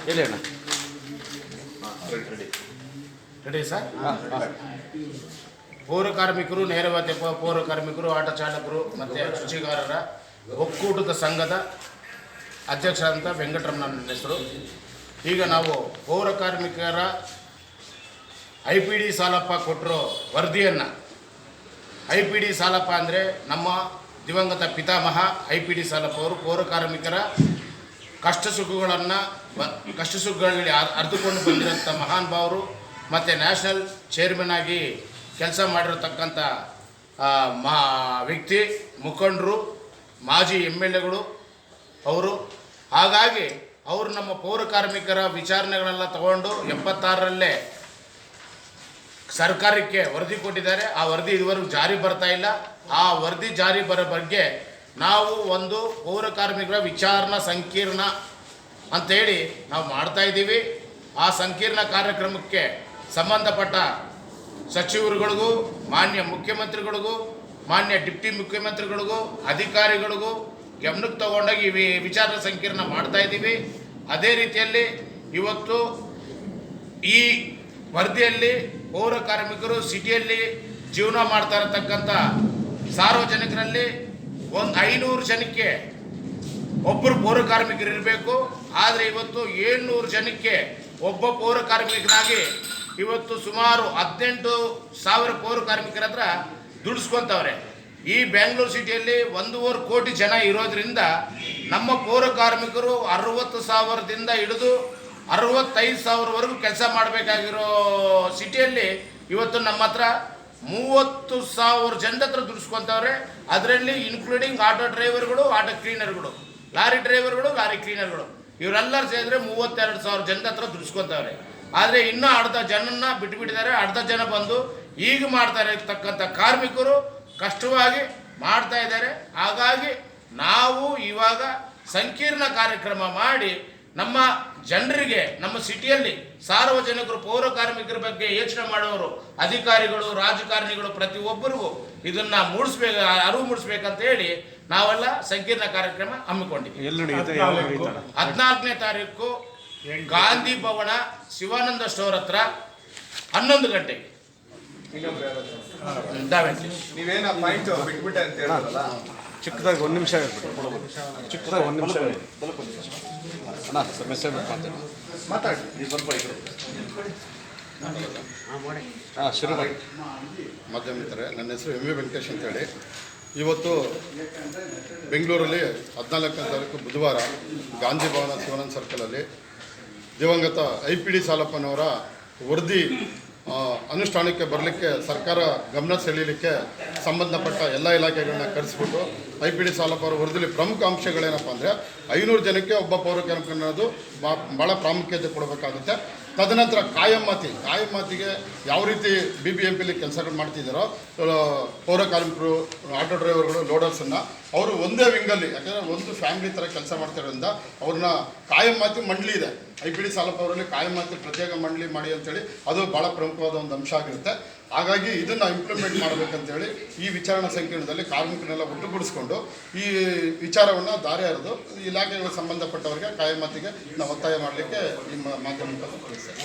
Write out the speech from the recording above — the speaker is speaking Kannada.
ಹೇಳಿ ಅಣ್ಣ. Ready sir? ಪೌರ ಕಾರ್ಮಿಕರು, ನೇರವಾದ ಪೌರ ಕಾರ್ಮಿಕರು, ಆಟೋ ಚಾಲಕರು ಮತ್ತು ಶುಚಿಗಾರರ ಒಕ್ಕೂಟದ ಸಂಘದ ಅಧ್ಯಕ್ಷರಾದಂಥ ವೆಂಕಟರಮಣ ನನ್ನ ಹೆಸರು. ಈಗ ನಾವು ಪೌರ ಕಾರ್ಮಿಕರ IPD ಸಾಲಪ್ಪ ಕೊಟ್ಟಿರೋ ವರದಿಯನ್ನು, IPD ಸಾಲಪ್ಪ ಅಂದರೆ ನಮ್ಮ ದಿವಂಗತ ಪಿತಾಮಹ IPD ಸಾಲಪ್ಪ ಅವರು ಪೌರ ಕಾರ್ಮಿಕರ ಕಷ್ಟ ಸುಖಗಳಲ್ಲಿ ಅರ್ದುಕೊಂಡು ಬಂದಿರೋಂಥ ಮಹಾನ್ ಭಾವರು ಮತ್ತು ನ್ಯಾಷನಲ್ ಚೇರ್ಮನ್ ಆಗಿ ಕೆಲಸ ಮಾಡಿರತಕ್ಕಂಥ ವ್ಯಕ್ತಿ, ಮುಖಂಡರು, ಮಾಜಿ MLAಗಳು ಅವರು. ಹಾಗಾಗಿ ಅವರು ನಮ್ಮ ಪೌರ ಕಾರ್ಮಿಕರ ವಿಚಾರಣೆಗಳೆಲ್ಲ ತಗೊಂಡು 76ರಲ್ಲೇ ಸರ್ಕಾರಕ್ಕೆ ವರದಿ ಕೊಟ್ಟಿದ್ದಾರೆ. ಆ ವರದಿ ಇದುವರೆಗೂ ಜಾರಿ ಬರ್ತಾ ಇಲ್ಲ. ಆ ವರದಿ ಜಾರಿ ಬರೋ ಬಗ್ಗೆ ನಾವು ಒಂದು ಪೌರ ಕಾರ್ಮಿಕರ ವಿಚಾರಣಾ ಸಂಕೀರ್ಣ ಅಂಥೇಳಿ ನಾವು ಮಾಡ್ತಾಯಿದ್ದೀವಿ. ಆ ಸಂಕೀರ್ಣ ಕಾರ್ಯಕ್ರಮಕ್ಕೆ ಸಂಬಂಧಪಟ್ಟ ಸಚಿವರುಗಳಿಗೂ, ಮಾನ್ಯ ಮುಖ್ಯಮಂತ್ರಿಗಳಿಗೂ, ಮಾನ್ಯ ಡಿಪ್ಟಿ ಮುಖ್ಯಮಂತ್ರಿಗಳಿಗೂ, ಅಧಿಕಾರಿಗಳಿಗೂ ಗಮನಕ್ಕೆ ತಗೊಂಡೋಗಿ ವಿಚಾರ ಸಂಕೀರ್ಣ ಮಾಡ್ತಾಯಿದ್ದೀವಿ. ಅದೇ ರೀತಿಯಲ್ಲಿ ಇವತ್ತು ಈ ವರದಿಯಲ್ಲಿ ಪೌರ ಕಾರ್ಮಿಕರು ಸಿಟಿಯಲ್ಲಿ ಜೀವನ ಮಾಡ್ತಾ ಇರತಕ್ಕಂಥ ಸಾರ್ವಜನಿಕರಲ್ಲಿ ಒಂದು 500 ಜನಕ್ಕೆ ಒಬ್ಬರು ಪೌರ ಕಾರ್ಮಿಕರು ಇರಬೇಕು. ಆದರೆ ಇವತ್ತು 700 ಜನಕ್ಕೆ ಒಬ್ಬ ಪೌರ ಕಾರ್ಮಿಕನಾಗಿ ಇವತ್ತು ಸುಮಾರು 18,000 ಪೌರ ಕಾರ್ಮಿಕರ ಹತ್ರ ದುಡಿಸ್ಕೊತವ್ರೆ. ಈ ಬೆಂಗಳೂರು ಸಿಟಿಯಲ್ಲಿ 1.5 ಕೋಟಿ ಜನ ಇರೋದ್ರಿಂದ ನಮ್ಮ ಪೌರ ಕಾರ್ಮಿಕರು 60,000ದಿಂದ ಹಿಡಿದು 65,000ವರೆಗೂ ಕೆಲಸ ಮಾಡಬೇಕಾಗಿರೋ ಸಿಟಿಯಲ್ಲಿ ಇವತ್ತು ನಮ್ಮ ಹತ್ರ 30,000 ಜನದ ಹತ್ರ ದುಡಿಸ್ಕೊತವ್ರೆ. ಅದರಲ್ಲಿ ಇನ್ಕ್ಲೂಡಿಂಗ್ ಆಟೋ ಡ್ರೈವರ್ಗಳು, ಆಟೋ ಕ್ಲೀನರ್ಗಳು, ಲಾರಿ ಡ್ರೈವರ್ಗಳು, ಲಾರಿ ಕ್ಲೀನರ್ಗಳು, ಇವರೆಲ್ಲರೂ ಸೇರಿದ್ರೆ 32,000 ಜನದ ಹತ್ರ ದುಡಿಸ್ಕೊತವ್ರೆ. ಆದರೆ ಇನ್ನೂ ಅರ್ಧ ಜನನ್ನ ಬಿಟ್ಟುಬಿಟ್ಟಿದ್ದಾರೆ. ಅರ್ಧ ಜನ ಬಂದು ಈಗ ಮಾಡ್ತಾ ಇರತಕ್ಕಂಥ ಕಾರ್ಮಿಕರು ಕಷ್ಟವಾಗಿ ಮಾಡ್ತಾ ಇದ್ದಾರೆ. ಹಾಗಾಗಿ ನಾವು ಇವಾಗ ಸಂಕೀರ್ಣ ಕಾರ್ಯಕ್ರಮ ಮಾಡಿ ನಮ್ಮ ಜನರಿಗೆ, ನಮ್ಮ ಸಿಟಿಯಲ್ಲಿ ಸಾರ್ವಜನಿಕರು ಪೌರ ಕಾರ್ಮಿಕರ ಬಗ್ಗೆ ಯೋಚನೆ ಮಾಡೋರು, ಅಧಿಕಾರಿಗಳು, ರಾಜಕಾರಣಿಗಳು ಪ್ರತಿಯೊಬ್ಬರಿಗೂ ಇದನ್ನು ಅರಿವು ಮೂಡಿಸ್ಬೇಕಂತ ಹೇಳಿ ನಾವೆಲ್ಲ ಸಂಕೀರ್ಣ ಕಾರ್ಯಕ್ರಮ ಹಮ್ಮಿಕೊಂಡಿದ್ದೀವಿ. 14ನೇ ತಾರೀಕು ಗಾಂಧಿ ಭವನ ಶಿವಾನಂದ ಸ್ಟೋರ್ ಹತ್ರ 11 ಗಂಟೆಗೆ. ನೀವೇನ ಪಾಯಿಂಟ್ ಬಿಟ್ಬಿಟ್ಟೆ ಅಂತ ಹೇಳಿದ್ರಲ್ಲ, ಚಿಕ್ಕದಾಗಿ 1 ನಿಮಿಷ ಚಿಕ್ಕದಾಗಿ 1 ನಿಮಿಷ ಅಣ್ಣ ಮೆಸೇಜ್ ಮಾತಾಡಿ. ಶುರು ಮಾಡಿ. ಮಾಧ್ಯಮ ಮಿತ್ರರೇ, ನನ್ನ ಹೆಸರು MV ವೆಂಕಟೇಶ್ ಅಂತೇಳಿ. ಇವತ್ತು ಬೆಂಗಳೂರಲ್ಲಿ 14ನೇ ತಾರೀಕು ಬುಧವಾರ ಗಾಂಧಿ ಭವನ ಶಿವಾನಂದ ಸರ್ಕಲಲ್ಲಿ ದಿವಂಗತ IPD ಸಾಲಪ್ಪನವರ ವರದಿ ಅನುಷ್ಠಾನಕ್ಕೆ ಬರಲಿಕ್ಕೆ ಸರ್ಕಾರ ಗಮನ ಸೆಳೀಲಿಕ್ಕೆ ಸಂಬಂಧಪಟ್ಟ ಎಲ್ಲ ಇಲಾಖೆಗಳನ್ನ ಕರೆಸಿಬಿಟ್ಟು IPD ಸಾಲಪ್ಪ ಅವರ ವರದಿಯಲ್ಲಿ ಪ್ರಮುಖ ಅಂಶಗಳೇನಪ್ಪ ಅಂದರೆ 500 ಜನಕ್ಕೆ ಒಬ್ಬ ಪೌರ ಕಾರ್ಮಿಕ ಅನ್ನೋದು ಭಾಳ ಪ್ರಾಮುಖ್ಯತೆ ಕೊಡಬೇಕಾಗುತ್ತೆ. ತದನಂತರ ಕಾಯಂ ಮಾತಿಗೆ ಯಾವ ರೀತಿ BBMPಲಿ ಕೆಲಸಗಳು ಮಾಡ್ತಿದ್ದಾರೋ ಪೌರ ಕಾರ್ಮಿಕರು, ಆಟೋ ಡ್ರೈವರ್ಗಳು, ಲೋಡರ್ಸನ್ನು ಅವರು ಒಂದೇ ವಿಂಗಲ್ಲಿ, ಯಾಕಂದರೆ ಒಂದು ಫ್ಯಾಮಿಲಿ ಥರ ಕೆಲಸ ಮಾಡ್ತಿರೋದ್ರಿಂದ ಅವ್ರನ್ನ ಕಾಯಂ ಮಾತಿ ಮಂಡಳಿ ಇದೆ. IPD ಸಾಲಪ್ಪ ಅವರಲ್ಲಿ ಕಾಯಂ ಮಾತಿ ಪ್ರತ್ಯೇಕ ಮಂಡಳಿ ಮಾಡಿ ಅಂತೇಳಿ ಅದು ಭಾಳ ಪ್ರಮುಖವಾದ ಒಂದು ಅಂಶ ಆಗಿರುತ್ತೆ. ಹಾಗಾಗಿ ಇದನ್ನು ಇಂಪ್ಲಿಮೆಂಟ್ ಮಾಡಬೇಕಂತೇಳಿ ಈ ವಿಚಾರಣಾ ಸಂಕೀರ್ಣದಲ್ಲಿ ಕಾರ್ಮಿಕರನ್ನೆಲ್ಲ ಒಟ್ಟುಗೂಡಿಸ್ಕೊಂಡು ಈ ವಿಚಾರವನ್ನು ದಾರಿ ಹರಿದು ಇಲಾಖೆಗಳಿಗೆ ಸಂಬಂಧಪಟ್ಟವರಿಗೆ ಕಾಯಂ ಮಾತಿಗೆ ನಾವು ಒತ್ತಾಯ ಮಾಡಲಿಕ್ಕೆ ಈ ಮಾಧ್ಯಮ ತಿಳಿಸ್ತೇವೆ.